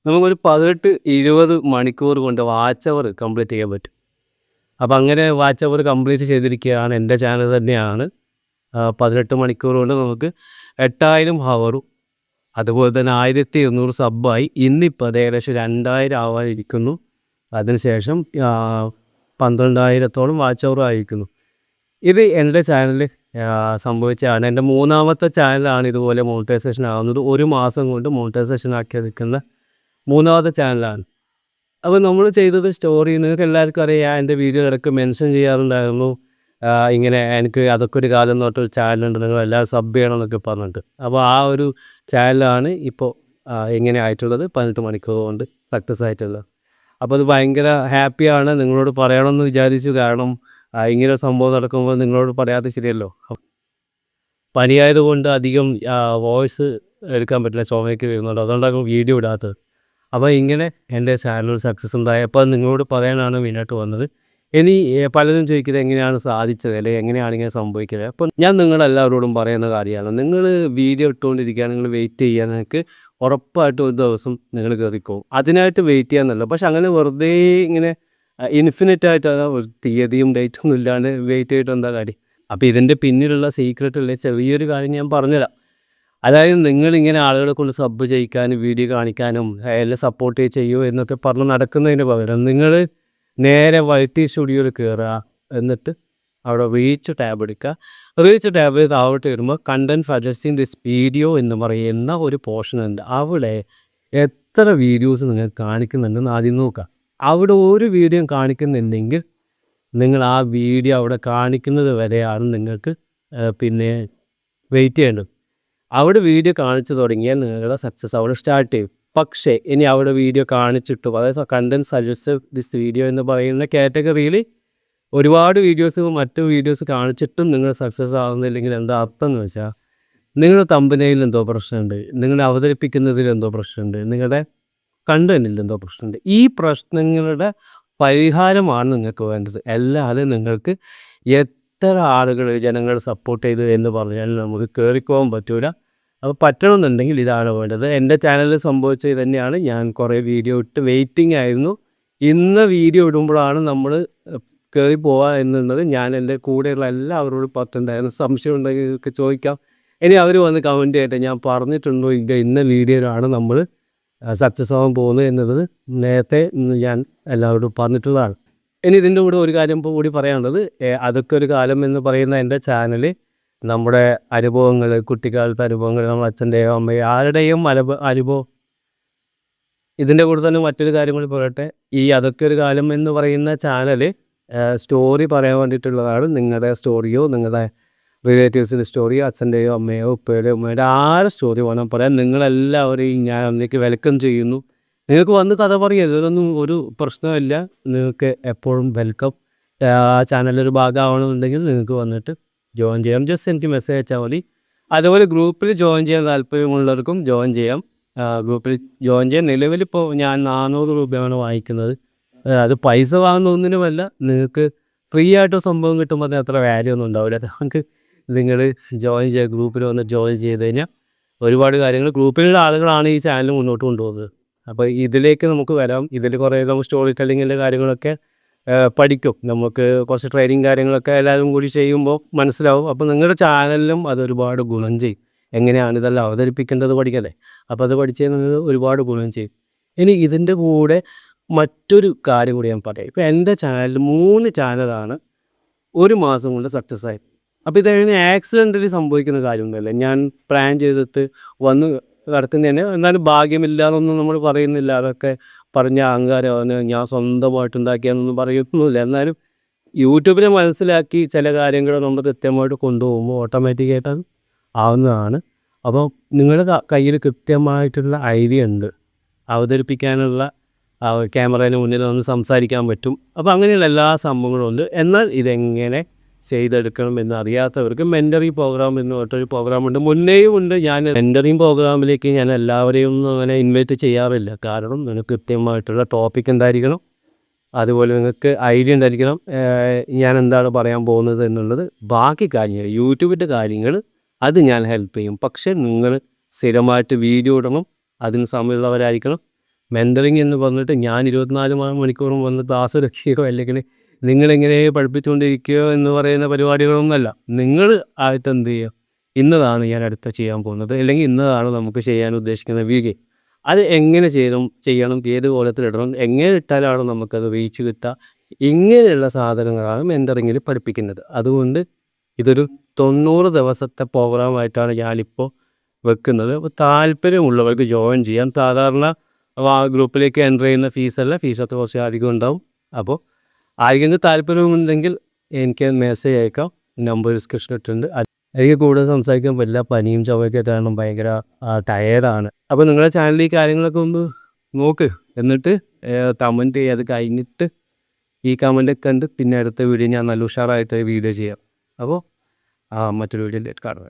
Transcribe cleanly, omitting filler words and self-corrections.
നമുക്കൊരു 18-20 മണിക്കൂർ കൊണ്ട് വാച്ച് അവർ കംപ്ലീറ്റ് ചെയ്യാൻ പറ്റും. അപ്പോൾ അങ്ങനെ വാച്ച് അവർ കംപ്ലീറ്റ് ചെയ്തിരിക്കുകയാണ്. എൻ്റെ ചാനൽ തന്നെയാണ്. 18 മണിക്കൂർ കൊണ്ട് നമുക്ക് 8000 ഹവറും അതുപോലെ തന്നെ 1200 സബ്ബായി. ഇന്നിപ്പോൾ അത് ഏകദേശം 2000 ആവാനിരിക്കുന്നു. അതിനുശേഷം 12,000-ഓളം വാച്ച് അവർ ആയിരിക്കുന്നു. ഇത് എൻ്റെ ചാനലിൽ സംഭവിച്ചതാണ്. എൻ്റെ മൂന്നാമത്തെ ചാനലാണ് ഇതുപോലെ മോണിറ്റൈസേഷൻ ആകുന്നത്. 1 മാസം കൊണ്ട് മോണിറ്റൈസേഷൻ ആക്കി നിൽക്കുന്ന മൂന്നാമത്തെ ചാനലാണ്. അപ്പോൾ നമ്മൾ ചെയ്തത് സ്റ്റോറി നിങ്ങൾക്ക് എല്ലാവർക്കും അറിയാം. എൻ്റെ വീഡിയോ ഇടയ്ക്ക് മെൻഷൻ ചെയ്യാറുണ്ടായിരുന്നു. ഇങ്ങനെ എനിക്ക് അതൊക്കെ ഒരു കാലം തൊട്ടൊരു ചാനലുണ്ട്, നിങ്ങൾ എല്ലാവരും സബ് ചെയ്യണം എന്നൊക്കെ പറഞ്ഞിട്ട്. അപ്പോൾ ആ ഒരു ചാനലാണ് ഇപ്പോൾ എങ്ങനെ ആയിട്ടുള്ളത്, 18 മണിക്കൂർ കൊണ്ട് സക്സസ് ആയിട്ടുള്ളത്. അപ്പോൾ അത് ഭയങ്കര ഹാപ്പിയാണ്, നിങ്ങളോട് പറയണമെന്ന് വിചാരിച്ചു. കാരണം ഇങ്ങനെ ഒരു സംഭവം നടക്കുമ്പോൾ നിങ്ങളോട് പറയാതെ ശരിയല്ലോ. പനിയായതുകൊണ്ട് അധികം വോയിസ് എടുക്കാൻ പറ്റില്ല, ചുമയൊക്കെ വരുന്നുണ്ട്. അതുകൊണ്ടാണ് വീഡിയോ ഇടാത്തത്. അപ്പോൾ ഇങ്ങനെ എൻ്റെ ചാനൽ സക്സസ് ഉണ്ടായി. അപ്പോൾ നിങ്ങളോട് പറയാനാണ് മെയിനായിട്ട് വന്നത്. ഇനി പലരും ചോദിക്കുന്നത് എങ്ങനെയാണ് സാധിച്ചത്, അല്ലെങ്കിൽ എങ്ങനെയാണ് ഇങ്ങനെ സംഭവിക്കുന്നത്. അപ്പോൾ ഞാൻ നിങ്ങളെല്ലാവരോടും പറയുന്ന കാര്യമാണ്, നിങ്ങൾ വീഡിയോ ഇട്ടുകൊണ്ടിരിക്കുക, നിങ്ങൾ വെയിറ്റ് ചെയ്യുക. നിങ്ങൾക്ക് ഉറപ്പായിട്ടും ഒരു ദിവസം നിങ്ങൾ കയറിക്കോവും. അതിനായിട്ട് വെയിറ്റ് ചെയ്യാമെന്നല്ല. പക്ഷെ അങ്ങനെ വെറുതെ ഇങ്ങനെ ഇൻഫിനിറ്റ് ആയിട്ട് ഒരു തീയതിയും ഡേറ്റും ഒന്നും ഇല്ലാണ്ട് വെയിറ്റ് ചെയ്തിട്ട് എന്താ കാര്യം. അപ്പോൾ ഇതിൻ്റെ പിന്നിലുള്ള സീക്രട്ടുള്ള ചെറിയൊരു കാര്യം ഞാൻ പറഞ്ഞുതരാം. അതായത് നിങ്ങളിങ്ങനെ ആളുകളെ കൊണ്ട് സബ് ചെയ്യിക്കാനും വീഡിയോ കാണിക്കാനും എല്ലാം സപ്പോർട്ട് ചെയ്യൂ എന്നൊക്കെ പറഞ്ഞ് നടക്കുന്നതിന് പകരം നിങ്ങൾ നേരെ വൈറ്റി സ്റ്റുഡിയോയിൽ കയറുക. എന്നിട്ട് അവിടെ റീച്ച് ടാബ് എടുക്കുക. റീച്ച് ടാബ് താഴോട്ട് വരുമ്പോൾ കണ്ടൻറ് സജസ്റ്റിംഗ് ദിസ് വീഡിയോ എന്ന് പറയുന്ന ഒരു പോർഷൻ ഉണ്ട്. അവിടെ എത്ര വീഡിയോസ് നിങ്ങൾ കാണിക്കുന്നുണ്ടെന്ന് ആദ്യം നോക്കുക. അവിടെ ഒരു വീഡിയോ കാണിക്കുന്നുണ്ടെങ്കിൽ നിങ്ങൾ ആ വീഡിയോ അവിടെ കാണിക്കുന്നത് വരെയാണ് നിങ്ങൾക്ക് പിന്നെ വെയിറ്റ് ചെയ്യേണ്ടത്. അവിടെ വീഡിയോ കാണിച്ചു തുടങ്ങിയാൽ നിങ്ങളുടെ സക്സസ് അവിടെ സ്റ്റാർട്ട് ചെയ്യും. പക്ഷേ ഇനി അവിടെ വീഡിയോ കാണിച്ചിട്ടും, അതായത് കണ്ടൻറ് സജസ്റ്റ് ദിസ് വീഡിയോ എന്ന് പറയുന്ന കാറ്റഗറിയിൽ ഒരുപാട് വീഡിയോസ് മറ്റു വീഡിയോസ് കാണിച്ചിട്ടും നിങ്ങൾ സക്സസ് ആകുന്നില്ലെങ്കിൽ എന്താ അർത്ഥം എന്ന് വെച്ചാൽ, നിങ്ങളുടെ തമ്പനയിൽ എന്തോ പ്രശ്നമുണ്ട്, നിങ്ങൾ അവതരിപ്പിക്കുന്നതിൽ എന്തോ പ്രശ്നമുണ്ട്, നിങ്ങളുടെ കണ്ടന്റിൽ എന്തോ പ്രശ്നമുണ്ട്. ഈ പ്രശ്നങ്ങളുടെ പരിഹാരമാണ് നിങ്ങൾക്ക് വേണ്ടത്. അല്ലാതെ നിങ്ങൾക്ക് എത്ര ആളുകൾ ജനങ്ങൾ സപ്പോർട്ട് ചെയ്തു എന്ന് പറഞ്ഞാൽ നമുക്ക് കയറിപ്പോകാൻ പറ്റൂല. അപ്പോൾ പറ്റണമെന്നുണ്ടെങ്കിൽ ഇതാണ് വേണ്ടത്. എൻ്റെ ചാനലിൽ സംഭവിച്ചത് തന്നെയാണ്. ഞാൻ കുറേ വീഡിയോ ഇട്ട് വെയിറ്റിംഗ് ആയിരുന്നു. ഇന്ന് വീഡിയോ ഇടുമ്പോഴാണ് നമ്മൾ കയറി പോവുക എന്നുള്ളത് ഞാൻ എൻ്റെ കൂടെയുള്ള എല്ലാവരോടും പറഞ്ഞിട്ടുണ്ടായിരുന്നു. സംശയം ഉണ്ടെങ്കിൽ ഇതൊക്കെ ചോദിക്കാം. ഇനി അവർ വന്ന് കമൻറ്റ് ചെയ്യട്ടെ, ഞാൻ പറഞ്ഞിട്ടുണ്ടോ ഇന്ന വീഡിയോയിലാണ് നമ്മൾ സക്സസ് ആവാൻ പോകുന്നത് എന്നുള്ളത് നേരത്തെ ഞാൻ എല്ലാവരോടും പറഞ്ഞിട്ടുള്ളതാണ്. ഇനി ഇതിൻ്റെ കൂടെ ഒരു കാര്യം കൂടി പറയാനുള്ളത്, അതൊക്കെ ഒരു കാലം എന്ന് പറയുന്ന എൻ്റെ ചാനൽ നമ്മുടെ അനുഭവങ്ങൾ, കുട്ടിക്കാലത്തെ അനുഭവങ്ങൾ, നമ്മുടെ അച്ഛൻ്റെയോ അമ്മയോ ആരുടെയും അനുഭവം. ഇതിൻ്റെ കൂടെ തന്നെ മറ്റൊരു കാര്യം കൂടി പറയട്ടെ, ഈ അതൊക്കെ ഒരു കാലം എന്ന് പറയുന്ന ചാനൽ സ്റ്റോറി പറയാൻ വേണ്ടിയിട്ടുള്ളതാണ്. നിങ്ങളുടെ സ്റ്റോറിയോ നിങ്ങളുടെ റിലേറ്റീവ്സിൻ്റെ സ്റ്റോറിയോ അച്ഛൻ്റെയോ അമ്മയോ ഉപ്പയുടെയോ ഉമ്മയുടെ ആരുടെ സ്റ്റോറി വേണം പറയാൻ, നിങ്ങളെല്ലാവരെയും ഞാൻ അതിലേക്ക് വെൽക്കം ചെയ്യുന്നു. നിങ്ങൾക്ക് വന്ന് കഥ പറയുക, ഇതിലൊന്നും ഒരു പ്രശ്നമില്ല. നിങ്ങൾക്ക് എപ്പോഴും വെൽക്കം. ചാനലൊരു ഭാഗമാവണമെന്നുണ്ടെങ്കിൽ നിങ്ങൾക്ക് വന്നിട്ട് ജോയിൻ ചെയ്യാം. ജസ്റ്റ് എനിക്ക് മെസ്സേജ് അയച്ചാൽ മതി. അതുപോലെ ഗ്രൂപ്പിൽ ജോയിൻ ചെയ്യാൻ താല്പര്യമുള്ളവർക്കും ജോയിൻ ചെയ്യാം. ഗ്രൂപ്പിൽ ജോയിൻ ചെയ്യാൻ നിലവിലിപ്പോൾ ഞാൻ 400 രൂപയാണ് വാങ്ങിക്കുന്നത്. അത് പൈസ വാങ്ങുന്ന ഒന്നിനുമല്ല, നിങ്ങൾക്ക് ഫ്രീ ആയിട്ട് സംഭവം കിട്ടുമ്പോൾ അതിന് അത്ര വാല്യൂ ഒന്നും ഉണ്ടാവില്ല. നമുക്ക് നിങ്ങൾ ജോയിൻ ചെയ്യുക, ഗ്രൂപ്പിൽ വന്ന് ജോയിൻ ചെയ്ത് കഴിഞ്ഞാൽ ഒരുപാട് കാര്യങ്ങൾ, ഗ്രൂപ്പിലുള്ള ആളുകളാണ് ഈ ചാനൽ മുന്നോട്ട് കൊണ്ടുപോകുന്നത്. അപ്പോൾ ഇതിലേക്ക് നമുക്ക് വരാം. ഇതിൽ കുറേ നമുക്ക് സ്റ്റോറി ടെല്ലിങ്ങിൻ്റെ കാര്യങ്ങളൊക്കെ പഠിക്കും. നമുക്ക് കുറച്ച് ട്രെയിനിങ് കാര്യങ്ങളൊക്കെ എല്ലാവരും കൂടി ചെയ്യുമ്പോൾ മനസ്സിലാവും. അപ്പോൾ നിങ്ങളുടെ ചാനലിലും അതൊരുപാട് ഗുണം ചെയ്യും. എങ്ങനെയാണ് ഇതെല്ലാം അവതരിപ്പിക്കേണ്ടത് പഠിക്കല്ലേ. അപ്പോൾ അത് പഠിച്ചാൽ നിങ്ങൾക്ക് ഒരുപാട് ഗുണം ചെയ്യും. ഇനി ഇതിൻ്റെ കൂടെ മറ്റൊരു കാര്യം കൂടി ഞാൻ പറയാം. ഇപ്പോൾ എൻ്റെ ചാനലിൽ 3 ചാനലാണ് 1 മാസം കൊണ്ട് സക്സസ് ആയി. അപ്പോൾ ഇതെങ്ങനെ ആക്സിഡൻ്റലി സംഭവിക്കുന്ന കാര്യമൊന്നുമല്ല. ഞാൻ പ്ലാൻ ചെയ്തിട്ട് വന്ന് കിടക്കുന്നതന്നെ. എന്നാലും ഭാഗ്യമില്ല എന്നൊന്നും നമ്മൾ പറയുന്നില്ല. അതൊക്കെ പറഞ്ഞ അഹങ്കാരമാണ്, ഞാൻ സ്വന്തമായിട്ട് ഉണ്ടാക്കിയാന്നൊന്നും പറയുന്നില്ല. എന്നാലും യൂട്യൂബിനെ മനസ്സിലാക്കി ചില കാര്യങ്ങൾ നമ്മൾ കൃത്യമായിട്ട് കൊണ്ടുപോകുമ്പോൾ ഓട്ടോമാറ്റിക്കായിട്ട് അത് ആവുന്നതാണ്. അപ്പോൾ നിങ്ങളുടെ കയ്യിൽ കൃത്യമായിട്ടുള്ള ഐഡിയ ഉണ്ട്, അവതരിപ്പിക്കാനുള്ള ക്യാമറേന് മുന്നിൽ ഒന്ന് സംസാരിക്കാൻ പറ്റും. അപ്പോൾ അങ്ങനെയുള്ള എല്ലാ സംഭവങ്ങളും ഉണ്ട്. എന്നാൽ ഇതെങ്ങനെ ചെയ്തെടുക്കണം എന്നറിയാത്തവർക്ക് മെൻ്ററിങ് പ്രോഗ്രാം എന്ന് പറഞ്ഞിട്ടൊരു പ്രോഗ്രാമുണ്ട്. മുന്നേയും ഉണ്ട്. ഞാൻ മെൻ്ററിങ് പ്രോഗ്രാമിലേക്ക് ഞാൻ എല്ലാവരെയും ഒന്നും അങ്ങനെ ഇൻവൈറ്റ് ചെയ്യാറില്ല. കാരണം നിങ്ങൾക്ക് കൃത്യമായിട്ടുള്ള ടോപ്പിക് എന്തായിരിക്കണം, അതുപോലെ നിങ്ങൾക്ക് ഐഡിയ ഉണ്ടായിരിക്കണം ഞാൻ എന്താണ് പറയാൻ പോകുന്നത് എന്നുള്ളത്. ബാക്കി കാര്യങ്ങൾ യൂട്യൂബിൻ്റെ കാര്യങ്ങൾ അത് ഞാൻ ഹെൽപ്പ് ചെയ്യും. പക്ഷേ നിങ്ങൾ സ്ഥിരമായിട്ട് വീഡിയോ ഇടണം, അതിന് സമയമുള്ളവരായിരിക്കണം. മെൻ്ററിങ് എന്ന് പറഞ്ഞിട്ട് ഞാൻ 24 മണിക്കൂറും വന്ന് ക്ലാസ് എടുക്കുകയോ അല്ലെങ്കിൽ നിങ്ങളിങ്ങനെ പഠിപ്പിച്ചുകൊണ്ടിരിക്കുകയോ എന്ന് പറയുന്ന പരിപാടികളൊന്നുമല്ല. നിങ്ങൾ ആയിട്ട് എന്ത് ചെയ്യുക, ഇന്നതാണ് ഞാൻ അടുത്ത ചെയ്യാൻ പോകുന്നത്, അല്ലെങ്കിൽ ഇന്നതാണ് നമുക്ക് ചെയ്യാൻ ഉദ്ദേശിക്കുന്ന വീഡിയോ. അത് എങ്ങനെ ചെയ്യണം, ഏത് കോലത്തിലിടണം, എങ്ങനെ ഇട്ടാലാണ് നമുക്കത് റീച്ച് കിട്ടുക, ഇങ്ങനെയുള്ള സാധനങ്ങളാണ് മെൻ്ററിങ്ങിൽ പഠിപ്പിക്കുന്നത്. അതുകൊണ്ട് ഇതൊരു 90 ദിവസത്തെ പ്രോഗ്രാമായിട്ടാണ് ഞാനിപ്പോൾ വെക്കുന്നത്. അപ്പോൾ താല്പര്യമുള്ളവർക്ക് ജോയിൻ ചെയ്യാം. സാധാരണ ഗ്രൂപ്പിലേക്ക് എൻ്റർ ചെയ്യുന്ന ഫീസൊക്കെ കുറച്ച് അധികം ഉണ്ടാവും. അപ്പോൾ ആർക്കെങ്കിലും താല്പര്യമുണ്ടെങ്കിൽ എനിക്ക് മെസ്സേജ് അയക്കാം. നമ്പർ ഡിസ്ക്രിപ്ഷനിൽ ഇട്ടിട്ടുണ്ട്. എനിക്ക് കൂടുതൽ സംസാരിക്കാൻ പറ്റില്ല, പനിയും ചുമയൊക്കെ കാരണം ഭയങ്കര ടയേർഡാണ്. അപ്പോൾ നിങ്ങളുടെ ചാനലിൽ ഈ കാര്യങ്ങളൊക്കെ ഒന്ന് നോക്ക്, എന്നിട്ട് കമൻറ്റ് ചെയ്യുക. അത് കഴിഞ്ഞിട്ട് ഈ കമൻറ്റൊക്കെ കണ്ട് പിന്നെ അടുത്ത വീഡിയോ ഞാൻ നല്ല ഉഷാറായിട്ട് വീഡിയോ ചെയ്യാം. അപ്പോൾ മറ്റൊരു വീഡിയോയിൽ കാണുക.